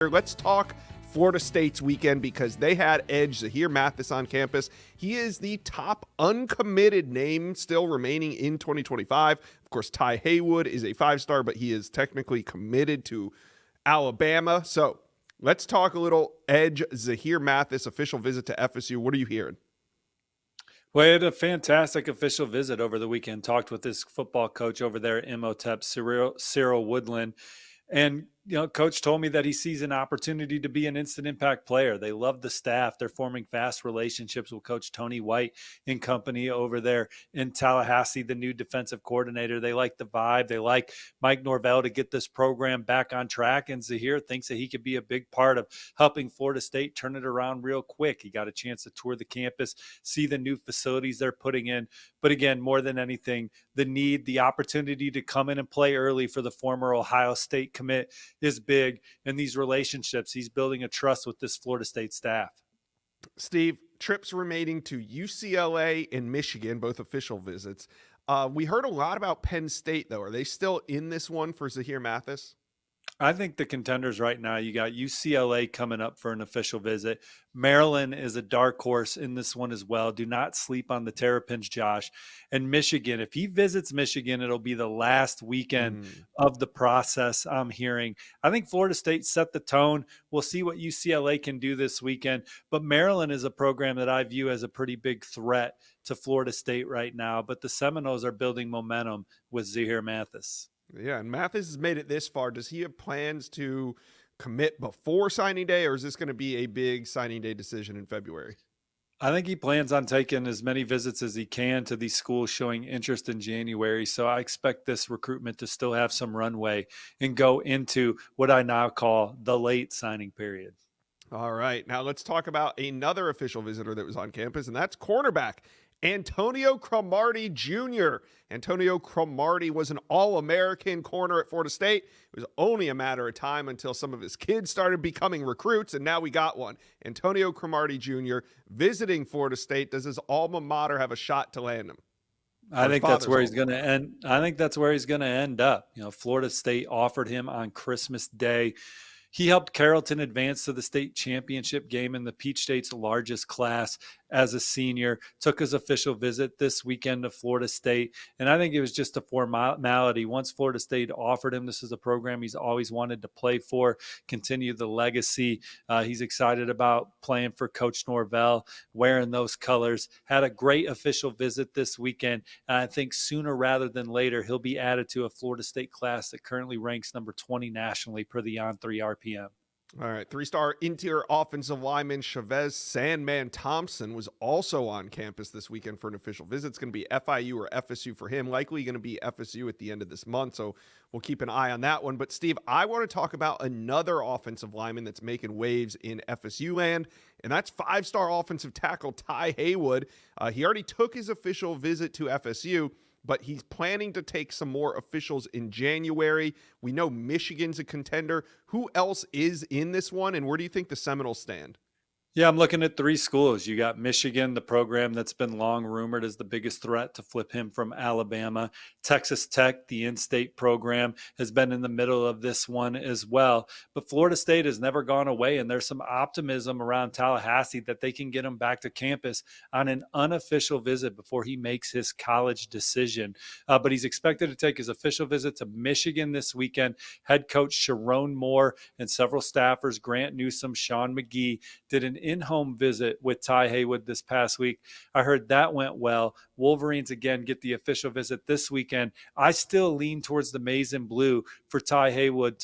Let's talk Florida State's weekend because they had edge Zahir Mathis on campus. He is the top uncommitted name still remaining in 2025. Of course, Ty Haywood is a five-star, but he is technically committed to Alabama. So let's talk a little edge Zahir Mathis official visit to FSU. What are you hearing? Well, he had a fantastic official visit over the weekend. Talked with his football coach over there at MOTEP, Cyril Woodland. And, coach told me that he sees an opportunity to be an instant impact player. They love the staff. They're forming fast relationships with Coach Tony White and company over there in Tallahassee, the new defensive coordinator. They like the vibe. They like Mike Norvell to get this program back on track. And Zahir thinks that he could be a big part of helping Florida State turn it around real quick. He got a chance to tour the campus, see the new facilities they're putting in. But again, more than anything, the opportunity to come in and play early for the former Ohio State commit is big, and these relationships, he's building a trust with this Florida State staff. Steve, trips remaining to UCLA and Michigan, both official visits. We heard a lot about Penn State, though. Are they still in this one for Zahir Mathis? I think the contenders right now, you got UCLA coming up for an official visit. Maryland is a dark horse in this one as well. Do not sleep on the Terrapins, Josh. And Michigan, if he visits Michigan, it'll be the last weekend of the process, I'm hearing. I think Florida State set the tone. We'll see what UCLA can do this weekend. But Maryland is a program that I view as a pretty big threat to Florida State right now. But the Seminoles are building momentum with Zahir Mathis. Yeah, and Mathis has made it this far. Does he have plans to commit before signing day, or is this going to be a big signing day decision in February? I think he plans on taking as many visits as he can to these schools showing interest in January. So I expect this recruitment to still have some runway and go into what I now call the late signing period. All right, now let's talk about another official visitor that was on campus, and that's cornerback Antonio Cromartie Jr. Antonio Cromartie was an All-American corner at Florida State. It was only a matter of time until some of his kids started becoming recruits, and now we got one. Antonio Cromartie Jr. visiting Florida State. Does his alma mater have a shot to land him? I think that's where he's going to end. I think that's where he's going to end up. Florida State offered him on Christmas Day. He helped Carrollton advance to the state championship game in the Peach State's largest class as a senior, took his official visit this weekend to Florida State. And I think it was just a formality. Once Florida State offered him, this is a program he's always wanted to play for, continue the legacy. He's excited about playing for Coach Norvell, wearing those colors. Had a great official visit this weekend. And I think sooner rather than later, he'll be added to a Florida State class that currently ranks number 20 nationally per the On3 RPM. All right, three-star interior offensive lineman Chavez Sandman Thompson was also on campus this weekend for an official visit. It's going to be FIU or FSU for him, likely going to be FSU at the end of this month, so we'll keep an eye on that one. But, Steve, I want to talk about another offensive lineman that's making waves in FSU land, and that's five-star offensive tackle Ty Haywood. He already took his official visit to FSU, but he's planning to take some more officials in January. We know Michigan's a contender. Who else is in this one, and where do you think the Seminoles stand? Yeah, I'm looking at three schools. You got Michigan, the program that's been long rumored as the biggest threat to flip him from Alabama. Texas Tech, the in-state program, has been in the middle of this one as well. But Florida State has never gone away, and there's some optimism around Tallahassee that they can get him back to campus on an unofficial visit before he makes his college decision. But he's expected to take his official visit to Michigan this weekend. Head coach Sharon Moore and several staffers, Grant Newsom, Sean McGee, did an in-home visit with Ty Haywood this past week. I heard that went well. Wolverines again get the official visit this weekend. I still lean towards the maize and blue for Ty Haywood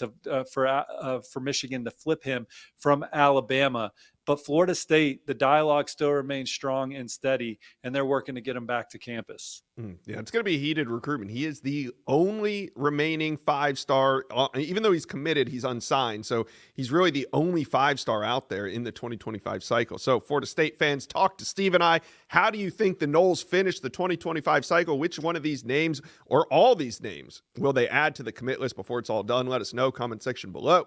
for Michigan to flip him from Alabama. But Florida State, the dialogue still remains strong and steady, and they're working to get him back to campus. Yeah, it's going to be a heated recruitment. He is the only remaining five-star. Even though he's committed, he's unsigned. So he's really the only five-star out there in the 2025 cycle. So Florida State fans, talk to Steve and I. How do you think the Noles finish the 2025 cycle? Which one of these names or all these names will they add to the commit list before it's all done? Let us know. Comment section below.